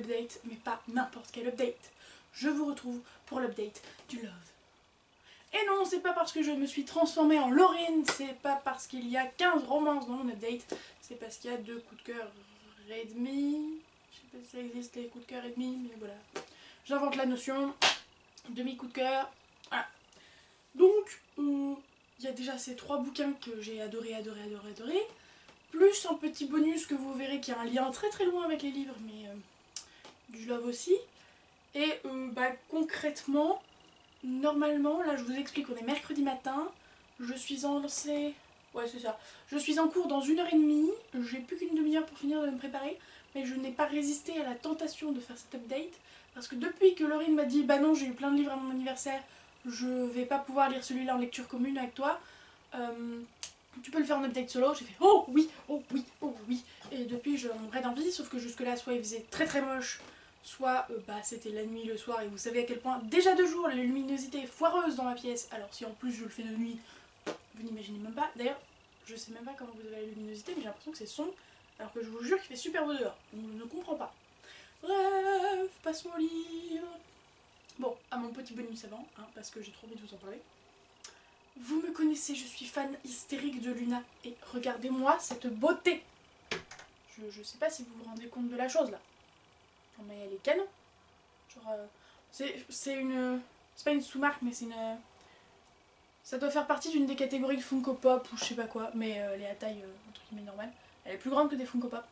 update, mais pas n'importe quel update. Je vous retrouve pour l'update du Love. Et non, c'est pas parce que je me suis transformée en Laurine, c'est pas parce qu'il y a 15 romances dans mon update, c'est parce qu'il y a 2 coups de cœur et demi. Je sais pas si ça existe les coups de cœur et demi, mais voilà. J'invente la notion, demi coup de cœur. Voilà. Donc, il y a déjà ces 3 bouquins que j'ai adoré, plus un petit bonus que vous verrez qui a un lien très très loin avec les livres, mais du Love aussi. Et concrètement, normalement, là je vous explique, on est mercredi matin, je suis en lancée... Ouais, c'est ça. Je suis en cours dans 1h30, j'ai plus qu'une demi-heure pour finir de me préparer, mais je n'ai pas résisté à la tentation de faire cet update, parce que depuis que Laurine m'a dit « Bah non, j'ai eu plein de livres à mon anniversaire, je vais pas pouvoir lire celui-là en lecture commune avec toi, tu peux le faire en update solo », j'ai fait « Oh oui, oh oui, oh oui ». Et depuis, je mourrais d'envie, sauf que jusque-là, soit il faisait très très moche, soit c'était la nuit, le soir, et vous savez à quel point, déjà de jour, la luminosité est foireuse dans ma pièce, alors si en plus je le fais de nuit, vous n'imaginez même pas. D'ailleurs, je sais même pas comment vous avez la luminosité, mais j'ai l'impression que c'est sombre, alors que je vous jure qu'il fait super beau dehors. Donc je ne comprends pas. Bref, passons au livre. Bon, à mon petit bonus avant, parce que j'ai trop envie de vous en parler. Vous me connaissez, je suis fan hystérique de Luna, et regardez-moi cette beauté. Je sais pas si vous vous rendez compte de la chose là. Non mais elle est canon. Genre, c'est une... C'est pas une sous-marque, mais c'est une... Ça doit faire partie d'une des catégories de Funko Pop ou je sais pas quoi, mais elle est à taille entre guillemets normale. Elle est plus grande que des Funko Pop.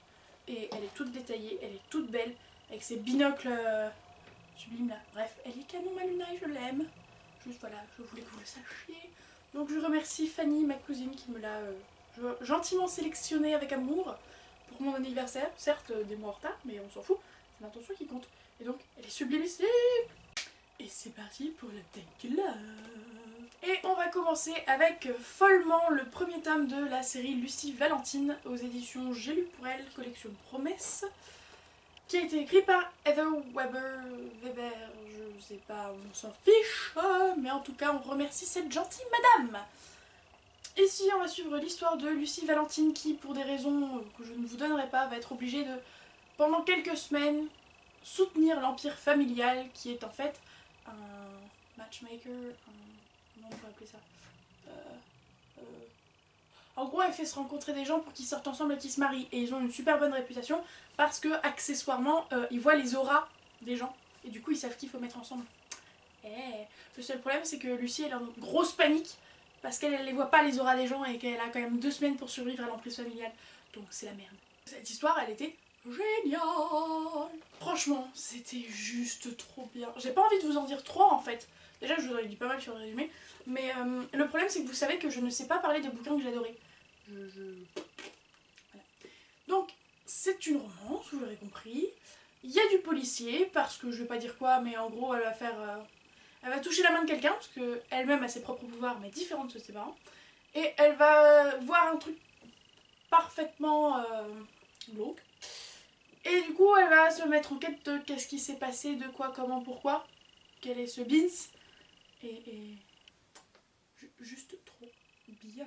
Et elle est toute détaillée, elle est toute belle, avec ses binocles sublimes là. Bref, elle est canon ma Luna et je l'aime. Juste voilà, je voulais que vous le sachiez. Donc je remercie Fanny, ma cousine, qui me l'a gentiment sélectionnée avec amour pour mon anniversaire. Certes, des mois en retard, mais on s'en fout, c'est l'intention qui compte. Et donc, elle est sublime ici. Et c'est parti pour le Take Love. Et on va commencer avec follement le premier tome de la série Lucie Valentine aux éditions J'ai lu pour elle, collection Promesse, qui a été écrit par Heather Weber, je sais pas, on s'en fiche, mais en tout cas on remercie cette gentille madame. Ici on va suivre l'histoire de Lucie Valentine qui, pour des raisons que je ne vous donnerai pas, va être obligée de, pendant quelques semaines, soutenir l'empire familial qui est en fait un matchmaker, comment on peut appeler ça, en gros elle fait se rencontrer des gens pour qu'ils sortent ensemble et qu'ils se marient, et ils ont une super bonne réputation parce que accessoirement ils voient les auras des gens et du coup ils savent qu'il faut mettre ensemble. Le seul problème c'est que Lucie elle est en grosse panique parce qu'elle les voit pas les auras des gens et qu'elle a quand même 2 semaines pour survivre à l'emprise familiale, donc c'est la merde. Cette histoire elle était génial. Franchement, c'était juste trop bien. J'ai pas envie de vous en dire trop en fait. Déjà, je vous en ai dit pas mal sur le résumé. Mais le problème, c'est que vous savez que je ne sais pas parler des bouquins que j'adorais. Voilà. Donc, c'est une romance, vous l'aurez compris. Il y a du policier, parce que je vais pas dire quoi, mais en gros, elle va faire... elle va toucher la main de quelqu'un, parce qu'elle-même a ses propres pouvoirs, mais différents de ceux de ses parents. Et elle va voir un truc parfaitement glauque. Et du coup, elle va se mettre en quête de qu'est-ce qui s'est passé, de quoi, comment, pourquoi, quel est ce Beans. Et juste trop bien.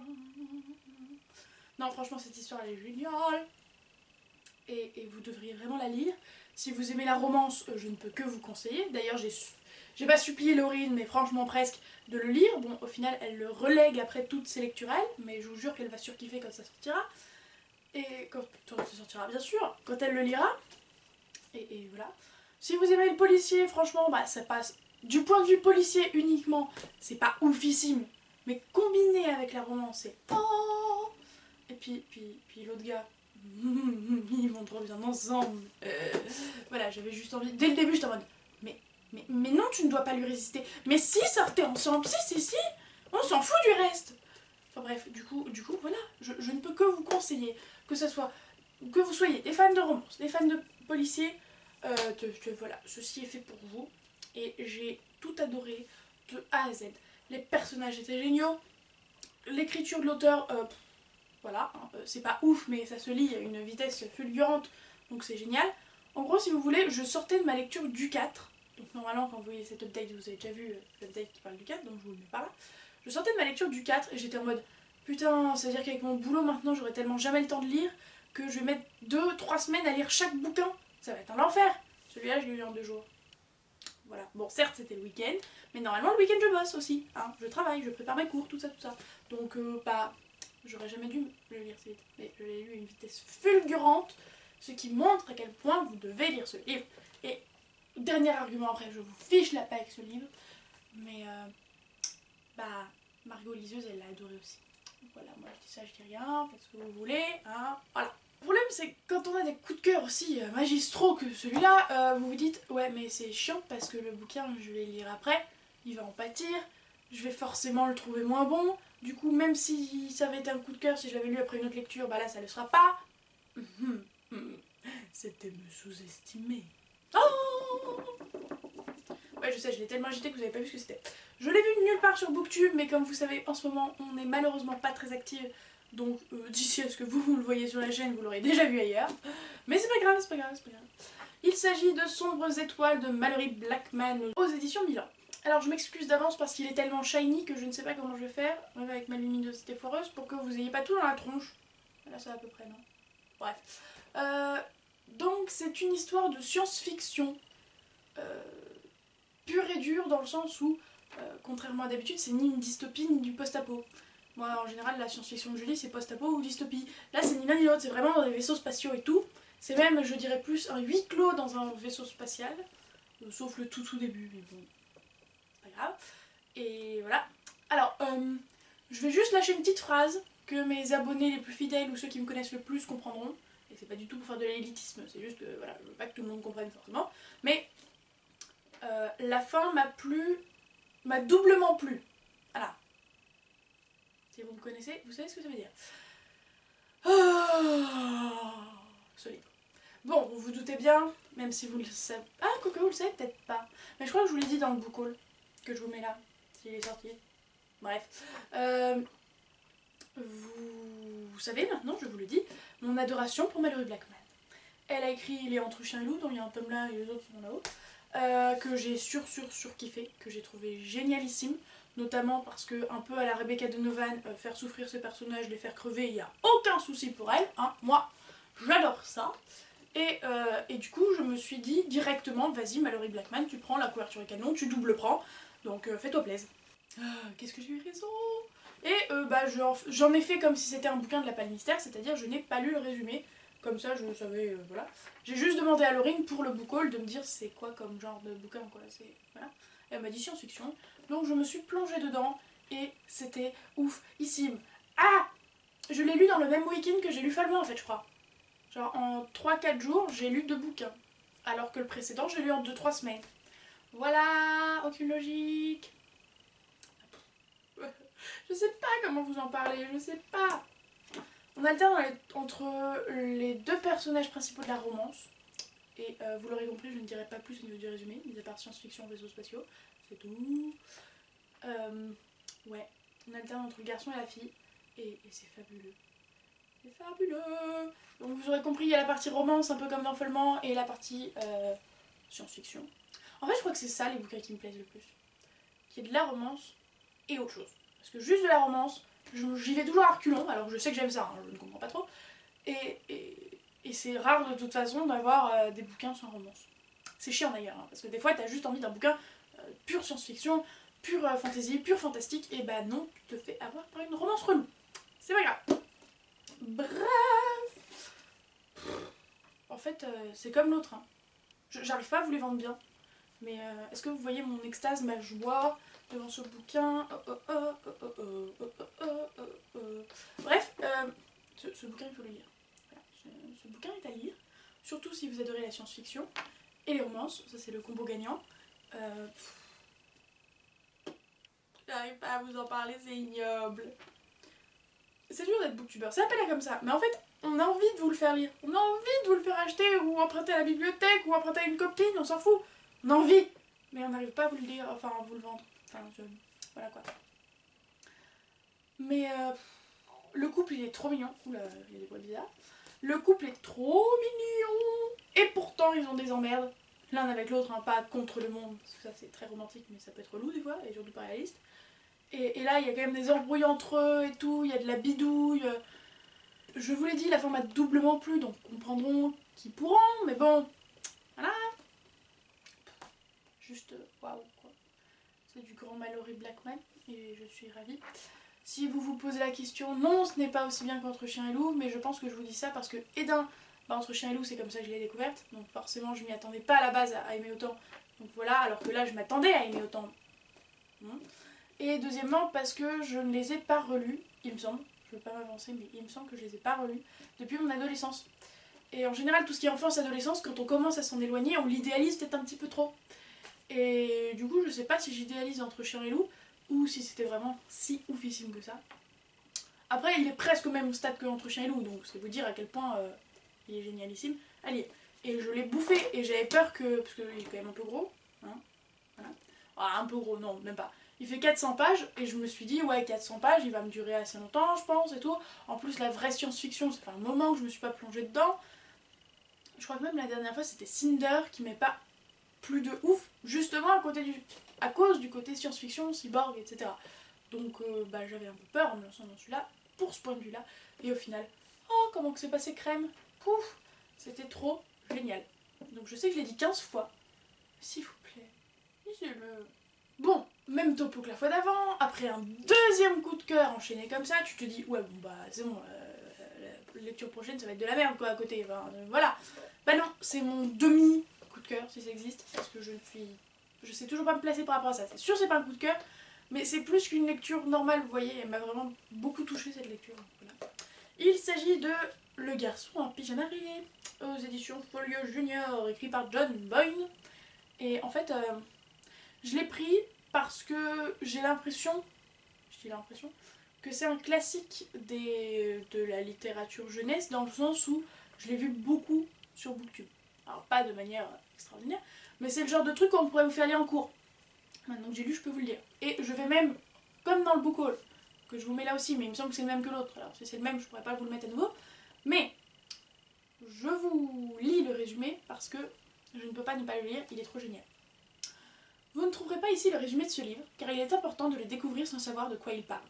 Non, franchement, cette histoire, elle est géniale. Et vous devriez vraiment la lire. Si vous aimez la romance, je ne peux que vous conseiller. D'ailleurs, j'ai pas supplié Laurine, mais franchement presque, de le lire. Bon, au final, elle le relègue après toutes ses lectures, mais je vous jure qu'elle va surkiffer quand ça sortira. Et quand ça sortira, bien sûr, quand elle le lira. Et voilà. Si vous aimez le policier, franchement, ça passe. Du point de vue policier uniquement, c'est pas oufissime. Mais combiné avec la romance, c'est oh. Et puis l'autre gars, ils vont trop bien ensemble. Voilà, j'avais juste envie. Dès le début, j'étais en mode mais non, tu ne dois pas lui résister. Mais si, sortez ensemble, si, on s'en fout du reste. Enfin bref, du coup voilà, je ne peux que vous conseiller, que ce soit, que vous soyez des fans de romance, des fans de policiers, voilà, ceci est fait pour vous. Et j'ai tout adoré de A à Z. Les personnages étaient géniaux, l'écriture de l'auteur, voilà, c'est pas ouf, mais ça se lit à une vitesse fulgurante, donc c'est génial. En gros, si vous voulez, je sortais de ma lecture du 4, donc normalement quand vous voyez cette update, vous avez déjà vu l'update qui parle du 4, donc je vous le mets par là. Je sortais de ma lecture du 4 et j'étais en mode putain, c'est à dire qu'avec mon boulot maintenant j'aurai tellement jamais le temps de lire que je vais mettre 2-3 semaines à lire chaque bouquin, ça va être un enfer. Celui-là, je l'ai lu en 2 jours. Voilà. Bon, certes, c'était le week-end, mais normalement, le week-end, je bosse aussi. Hein. Je travaille, je prépare mes cours, tout ça, tout ça. Donc, bah, j'aurais jamais dû le lire si vite. Mais je l'ai lu à une vitesse fulgurante, ce qui montre à quel point vous devez lire ce livre. Et dernier argument après, je vous fiche la paix avec ce livre. Mais, bah, Margot liseuse, elle l'a adoré aussi. Donc voilà, moi je dis ça, je dis rien, faites ce que vous voulez, hein, voilà. Le problème c'est que quand on a des coups de cœur aussi magistraux que celui-là, vous vous dites ouais mais c'est chiant parce que le bouquin je vais le lire après, il va en pâtir, je vais forcément le trouver moins bon, du coup même si ça avait été un coup de cœur, si je l'avais lu après une autre lecture, bah là ça le sera pas. C'était me sous-estimer. Oh ouais je sais, je l'ai tellement agité que vous avez pas vu ce que c'était. Je l'ai vu nulle part sur Booktube, mais comme vous savez, en ce moment, on n'est malheureusement pas très active. Donc d'ici à ce que vous le voyez sur la chaîne, vous l'aurez déjà vu ailleurs. Mais c'est pas grave, c'est pas grave, c'est pas grave. Il s'agit de Sombres étoiles de Mallory Blackman aux éditions Milan. Alors je m'excuse d'avance parce qu'il est tellement shiny que je ne sais pas comment je vais faire, même avec ma luminosité foireuse, pour que vous ayez pas tout dans la tronche. Là ça va à peu près, non? Bref. Donc c'est une histoire de science-fiction. Pure et dure dans le sens où contrairement à d'habitude, c'est ni une dystopie ni du post-apo. Moi, en général, la science-fiction que je lis, c'est post-apo ou dystopie. Là, c'est ni l'un ni l'autre, c'est vraiment dans des vaisseaux spatiaux et tout. C'est même, je dirais plus, un huis clos dans un vaisseau spatial. Sauf le tout début, mais bon, c'est pas grave. Et voilà. Alors, je vais juste lâcher une petite phrase que mes abonnés les plus fidèles ou ceux qui me connaissent le plus comprendront. Et c'est pas du tout pour faire de l'élitisme, c'est juste que, voilà, je veux pas que tout le monde comprenne forcément. Mais la fin m'a doublement plu. Voilà. Si vous me connaissez, vous savez ce que ça veut dire. Oh, ce livre. Bon, vous vous doutez bien, même si vous le savez. Ah, quoique vous le savez peut-être pas. Mais je crois que je vous l'ai dit dans le book haul, que je vous mets là, s'il est sorti. Bref. Vous savez maintenant, je vous le dis, mon adoration pour Mallory Blackman. Elle a écrit Les Entre Chien et Loup, dont il y a un tome là et les autres sont là-haut. Que j'ai surkiffé, que j'ai trouvé génialissime. Notamment parce que, un peu à la Rebecca Donovan, faire souffrir ses personnages, les faire crever, il n'y a aucun souci pour elle. Hein. Moi, j'adore ça. Et du coup, je me suis dit directement, vas-y Mallory Blackman, tu prends la couverture et canon, tu double prends. Donc fais-toi plaisir. Qu'est-ce que j'ai eu raison. Et bah, j'en ai fait comme si c'était un bouquin de la Palmistère, c'est-à-dire je n'ai pas lu le résumé. Comme ça, je savais, voilà. J'ai juste demandé à Laurine pour le book haul de me dire c'est quoi comme genre de bouquin, quoi. Voilà. Elle m'a dit science-fiction. Donc je me suis plongée dedans et c'était oufissime. Ah, je l'ai lu dans le même week-end que j'ai lu Fallois en fait, je crois. Genre en 3-4 jours, j'ai lu 2 bouquins. Alors que le précédent, j'ai lu en 2-3 semaines. Voilà, aucune logique. Je sais pas comment vous en parler, je sais pas. On alterne entre les 2 personnages principaux de la romance. Et vous l'aurez compris, je ne dirai pas plus au niveau du résumé, mis à part science-fiction, vaisseaux spatiaux. C'est tout. Ouais, on alterne entre le garçon et la fille. Et c'est fabuleux. C'est fabuleux. Donc vous aurez compris, il y a la partie romance, un peu comme dans Follement, et la partie science-fiction. En fait, je crois que c'est ça les bouquins qui me plaisent le plus. Qu'il y ait de la romance et autre chose. Parce que juste de la romance, j'y vais toujours à reculons, alors je sais que j'aime ça, hein, je ne comprends pas trop. Et c'est rare de toute façon d'avoir des bouquins sans romance. C'est chiant d'ailleurs, hein, parce que des fois t'as juste envie d'un bouquin pure science-fiction, pure fantasy, pure fantastique, et bah non, tu te fais avoir par une romance relou. C'est pas grave. Bref. En fait, c'est comme l'autre. Hein. J'arrive pas à vous les vendre bien. Mais est-ce que vous voyez mon extase, ma joie devant ce bouquin? Bref, ce bouquin, il faut le lire. Voilà. Ce bouquin est à lire, surtout si vous adorez la science-fiction et les romances. Ça, c'est le combo gagnant. J'arrive pas à vous en parler, c'est ignoble. C'est dur d'être booktubeur, ça s'appelle comme ça, mais en fait, on a envie de vous le faire lire. On a envie de vous le faire acheter ou emprunter à la bibliothèque ou emprunter à une copine, on s'en fout. On a envie, mais on n'arrive pas à vous le lire, enfin à vous le vendre. Enfin, voilà quoi. Mais le couple il est trop mignon. Oula, il y a des voix bizarres. Le couple est trop mignon. Et pourtant ils ont des emmerdes. L'un avec l'autre, hein, pas contre le monde. Parce que ça c'est très romantique, mais ça peut être relou des fois, et surtout pas réaliste. Et là il y a quand même des embrouilles entre eux et tout, il y a de la bidouille. Je vous l'ai dit, la fin m'a doublement plu, donc comprendront qui pourront, mais bon, voilà. juste waouh quoi. C'est du grand Mallory Blackman et je suis ravie. Si vous vous posez la question, non, ce n'est pas aussi bien qu'Entre Chien et Loup, mais je pense que je vous dis ça parce que, Entre Chien et Loup, c'est comme ça que je l'ai découverte, donc forcément je m'y attendais pas à la base à aimer autant, donc voilà, alors que là je m'attendais à aimer autant. Et deuxièmement, parce que je ne les ai pas relus, il me semble, je ne veux pas m'avancer, mais il me semble que je les ai pas relus depuis mon adolescence. Et en général, tout ce qui est enfance-adolescence, quand on commence à s'en éloigner, on l'idéalise peut-être un petit peu trop. Et du coup, je sais pas si j'idéalise Entre Chien et Loup, ou si c'était vraiment si oufissime que ça. Après, il est presque au même stade que Entre Chien et Loup, donc c'est vous dire à quel point il est génialissime. Allez, et je l'ai bouffé, et j'avais peur que... parce qu'il est quand même un peu gros, hein, voilà. Ah, un peu gros, non, même pas. Il fait 400 pages, et je me suis dit, ouais, 400 pages, il va me durer assez longtemps, je pense, et tout. En plus, la vraie science-fiction, ça fait un moment que je me suis pas plongée dedans. Je crois que même la dernière fois, c'était Cinder qui m'est pas plus de ouf, justement à cause du côté science-fiction, cyborg, etc. Donc j'avais un peu peur en me lançant dans celui-là, pour ce point de vue-là. Et au final, oh, comment que c'est passé crème. Pouf, c'était trop génial. Donc je sais que je l'ai dit 15 fois. S'il vous plaît, lisez-le. Bon, même topo que la fois d'avant. Après un deuxième coup de cœur enchaîné comme ça, tu te dis, ouais, bon bah c'est bon, la lecture prochaine ça va être de la merde quoi à côté. Enfin, voilà. Bah non, c'est mon demi coup de cœur si ça existe, parce que je sais toujours pas me placer par rapport à ça. C'est sûr c'est pas un coup de cœur, mais c'est plus qu'une lecture normale, vous voyez, elle m'a vraiment beaucoup touchée cette lecture. Voilà. Il s'agit de Le garçon en pyjama rayé, aux éditions Folio Junior, écrit par John Boyne. Et en fait, je l'ai pris parce que j'ai l'impression, que c'est un classique de la littérature jeunesse, dans le sens où je l'ai vu beaucoup sur Booktube. Alors pas de manière extraordinaire, mais c'est le genre de truc qu'on pourrait vous faire lire en cours. Maintenant que j'ai lu, je peux vous le dire. Et je vais même, comme dans le book haul, que je vous mets là aussi, mais il me semble que c'est le même que l'autre. Alors si c'est le même, je pourrais pas vous le mettre à nouveau. Mais je vous lis le résumé parce que je ne peux pas ne pas le lire, il est trop génial. Vous ne trouverez pas ici le résumé de ce livre, car il est important de le découvrir sans savoir de quoi il parle.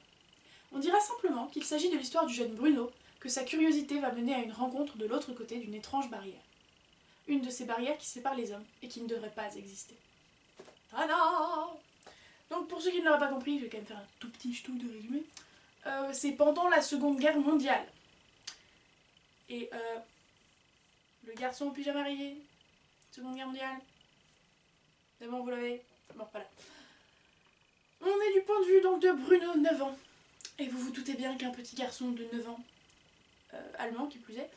On dira simplement qu'il s'agit de l'histoire du jeune Bruno, que sa curiosité va mener à une rencontre de l'autre côté d'une étrange barrière. Une de ces barrières qui séparent les hommes et qui ne devrait pas exister. Tada! Donc pour ceux qui ne l'auraient pas compris, je vais quand même faire un tout petit ch'tou de résumé. C'est pendant la Seconde Guerre mondiale. Et le garçon au pyjama rayé, Seconde Guerre mondiale. C'est bon, vous l'avez? Bon, voilà. On est du point de vue donc de Bruno, 9 ans. Et vous vous doutez bien qu'un petit garçon de 9 ans, allemand qui plus est,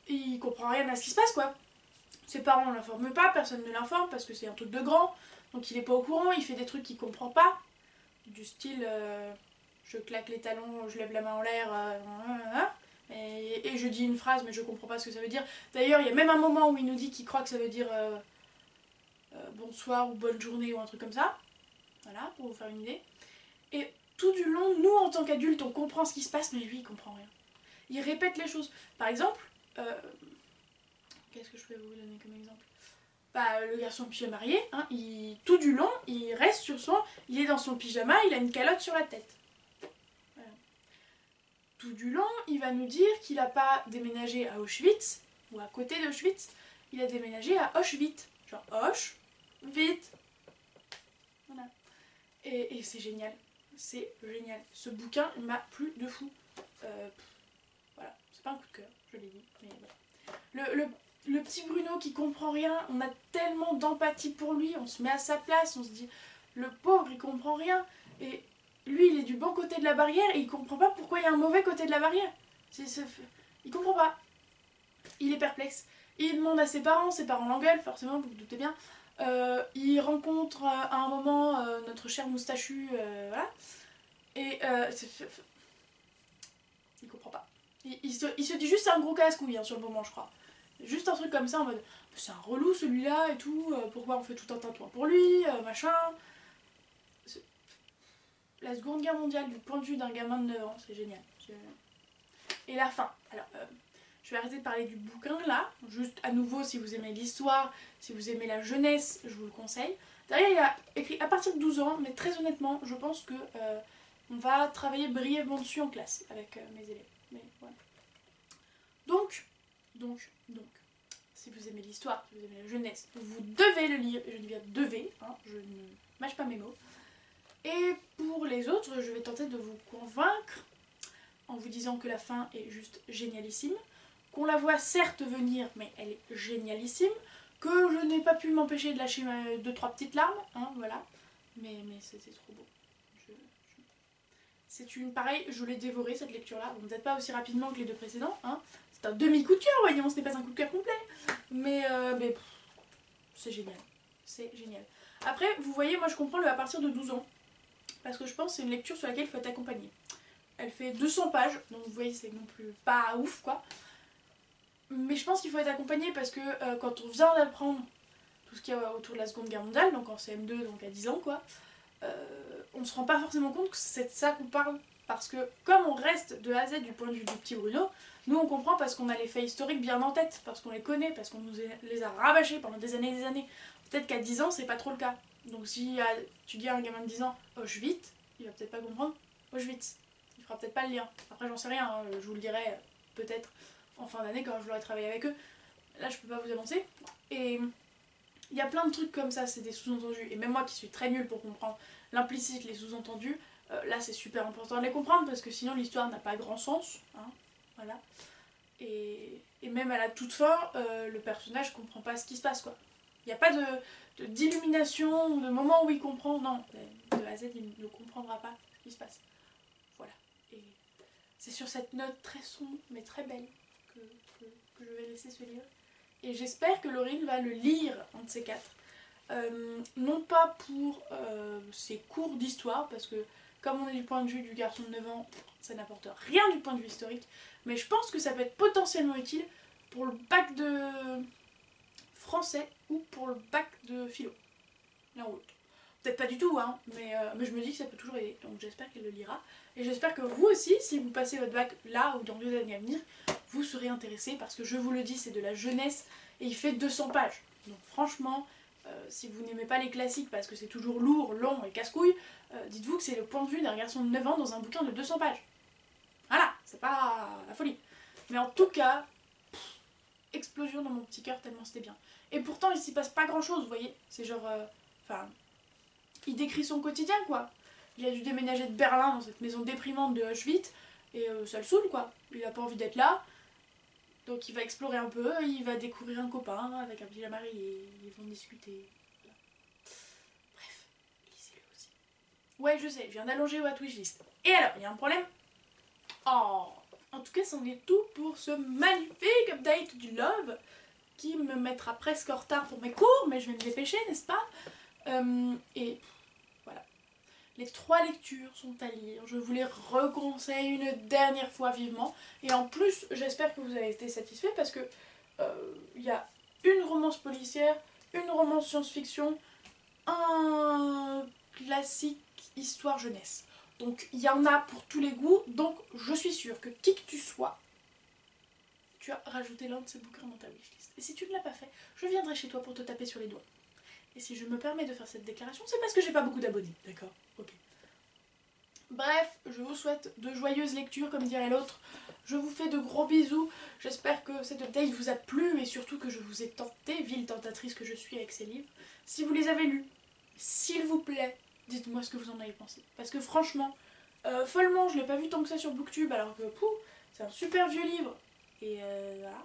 il comprend rien à ce qui se passe quoi. Ses parents ne l'informent pas, personne ne l'informe parce que c'est un truc de grand, donc il est pas au courant, il fait des trucs qu'il comprend pas, du style je claque les talons, je lève la main en l'air, et je dis une phrase mais je comprends pas ce que ça veut dire. D'ailleurs il y a même un moment où il nous dit qu'il croit que ça veut dire bonsoir ou bonne journée ou un truc comme ça, voilà, pour vous faire une idée. Et tout du long, nous en tant qu'adultes on comprend ce qui se passe mais lui il comprend rien. Il répète les choses. Par exemple, qu'est-ce que je peux vous donner comme exemple? Bah, le garçon pyjama marié, hein, tout du long, il reste sur il est dans son pyjama, il a une calotte sur la tête. Voilà. Tout du long, il va nous dire qu'il n'a pas déménagé à Auschwitz, ou à côté d'Auschwitz, il a déménagé à Auschwitz. Genre Ausch, vite. Voilà. Et c'est génial. C'est génial. Ce bouquin m'a plu de fou. Voilà, c'est pas un coup de cœur, je l'ai dit, mais voilà. Le petit Bruno qui comprend rien, on a tellement d'empathie pour lui, on se met à sa place, on se dit le pauvre il comprend rien et lui il est du bon côté de la barrière et il comprend pas pourquoi il y a un mauvais côté de la barrière. Il comprend pas. Il est perplexe. Il demande à ses parents l'engueulent, forcément vous vous doutez bien. Il rencontre à un moment notre cher moustachu, voilà. Et il comprend pas. Il se dit juste c'est un gros casse-couille hein, sur le moment je crois. Juste un truc comme ça en mode c'est un relou celui-là et tout, pourquoi on fait tout un tintouin pour lui, machin. La Seconde Guerre mondiale du point de vue d'un gamin de 9 ans, c'est génial. Et la fin. Alors, je vais arrêter de parler du bouquin là, juste à nouveau si vous aimez l'histoire, si vous aimez la jeunesse, je vous le conseille. Derrière il y a écrit à partir de 12 ans, mais très honnêtement, je pense que on va travailler brièvement dessus en classe avec mes élèves. Mais voilà. Donc, si vous aimez l'histoire, si vous aimez la jeunesse, vous devez le lire, je dis bien devez, hein, je ne mâche pas mes mots. Et pour les autres, je vais tenter de vous convaincre en vous disant que la fin est juste génialissime, qu'on la voit certes venir, mais elle est génialissime, que je n'ai pas pu m'empêcher de lâcher 2-3 petites larmes, hein, voilà, mais c'était trop beau. C'est une pareille, je l'ai dévoré cette lecture-là, bon, peut-être pas aussi rapidement que les deux précédents, hein. C'est un demi-coup de cœur, voyons, ce n'est pas un coup de cœur complet, mais c'est génial, c'est génial. Après, vous voyez, moi je comprends le à partir de 12 ans, parce que je pense que c'est une lecture sur laquelle il faut être accompagné. Elle fait 200 pages, donc vous voyez, c'est non plus pas ouf, quoi. Mais je pense qu'il faut être accompagné parce que quand on vient d'apprendre tout ce qu'il y a autour de la Seconde Guerre mondiale, donc en CM2, donc à 10 ans, quoi, on se rend pas forcément compte que c'est de ça qu'on parle. Parce que comme on reste de A à Z du point de vue du petit Bruno, nous on comprend parce qu'on a les faits historiques bien en tête, parce qu'on les connaît, parce qu'on nous les a rabâchés pendant des années et des années. Peut-être qu'à 10 ans, c'est pas trop le cas. Donc si tu dis à un gamin de 10 ans Auschwitz, il va peut-être pas comprendre Auschwitz. Il fera peut-être pas le lien. Après j'en sais rien, hein, je vous le dirai peut-être en fin d'année quand je l'aurai travaillé avec eux. Là je peux pas vous annoncer. Et il y a plein de trucs comme ça, c'est des sous-entendus. Et même moi qui suis très nulle pour comprendre l'implicite, les sous-entendus, là c'est super important de les comprendre parce que sinon l'histoire n'a pas grand sens. Hein, voilà. Et même à la toute fin, le personnage comprend pas ce qui se passe, quoi. Il n'y a pas d'illumination ou de moment où il comprend. Non, de A à Z il ne comprendra pas ce qui se passe. Voilà. Et c'est sur cette note très sombre mais très belle que je vais laisser ce livre. Et j'espère que Laurine va le lire, un de ces quatre. Non pas pour ses cours d'histoire, parce que comme on est du point de vue du garçon de 9 ans, ça n'apporte rien du point de vue historique, mais je pense que ça peut être potentiellement utile pour le bac de français ou pour le bac de philo. L'un ou l'autre. Peut-être pas du tout, hein, mais je me dis que ça peut toujours aider, donc j'espère qu'elle le lira. Et j'espère que vous aussi, si vous passez votre bac là ou dans 2 années à venir, vous serez intéressés, parce que je vous le dis, c'est de la jeunesse et il fait 200 pages. Donc franchement, si vous n'aimez pas les classiques parce que c'est toujours lourd, long et casse-couille, dites-vous que c'est le point de vue d'un garçon de 9 ans dans un bouquin de 200 pages. Voilà, c'est pas la folie. Mais en tout cas, explosion dans mon petit cœur tellement c'était bien. Et pourtant, il s'y passe pas grand-chose, vous voyez. C'est genre... Enfin... il décrit son quotidien, quoi. Il a dû déménager de Berlin dans cette maison déprimante de Auschwitz, et ça le saoule, quoi. Il a pas envie d'être là, donc il va explorer un peu, il va découvrir un copain avec un pyjama et ils vont discuter. Voilà. Bref, lisez-le aussi. Ouais, je sais, je viens d'allonger votre wishlist. Et alors, il y a un problème? Oh, en tout cas, c'en est tout pour ce magnifique update du Love, qui me mettra presque en retard pour mes cours, mais je vais me dépêcher, n'est-ce pas? Et voilà. Les 3 lectures sont à lire. Je vous les reconseille une dernière fois vivement. Et en plus, j'espère que vous avez été satisfaits parce que il y a une romance policière, une romance science-fiction, un classique histoire jeunesse. Donc il y en a pour tous les goûts. Donc je suis sûre que qui que tu sois, tu as rajouté l'un de ces bouquins dans ta wishlist. Et si tu ne l'as pas fait, je viendrai chez toi pour te taper sur les doigts. Et si je me permets de faire cette déclaration, c'est parce que j'ai pas beaucoup d'abonnés, d'accord? Ok. Bref, je vous souhaite de joyeuses lectures, comme dirait l'autre. Je vous fais de gros bisous. J'espère que cette update vous a plu et surtout que je vous ai tenté, ville tentatrice que je suis avec ces livres. Si vous les avez lus, s'il vous plaît, dites-moi ce que vous en avez pensé. Parce que franchement, follement, je l'ai pas vu tant que ça sur Booktube, alors que c'est un super vieux livre. Et voilà.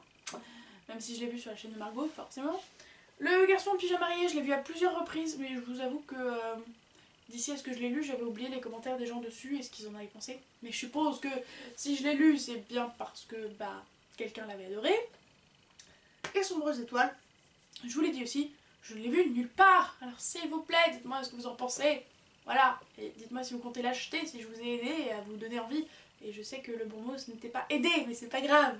Même si je l'ai vu sur la chaîne de Margot, forcément. Le garçon en pyjama marié, je l'ai vu à plusieurs reprises, mais je vous avoue que d'ici à ce que je l'ai lu, j'avais oublié les commentaires des gens dessus et ce qu'ils en avaient pensé. Mais je suppose que si je l'ai lu, c'est bien parce que quelqu'un l'avait adoré. Et Sombreuse étoile, je vous l'ai dit aussi, je ne l'ai vu nulle part. Alors s'il vous plaît, dites-moi ce que vous en pensez. Voilà, et dites-moi si vous comptez l'acheter, si je vous ai aidé à vous donner envie. Et je sais que le bon mot ce n'était pas aider, mais c'est pas grave.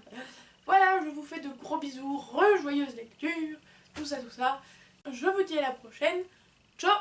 Voilà, je vous fais de gros bisous, rejoyeuses lectures. Tout ça, tout ça. Je vous dis à la prochaine. Ciao!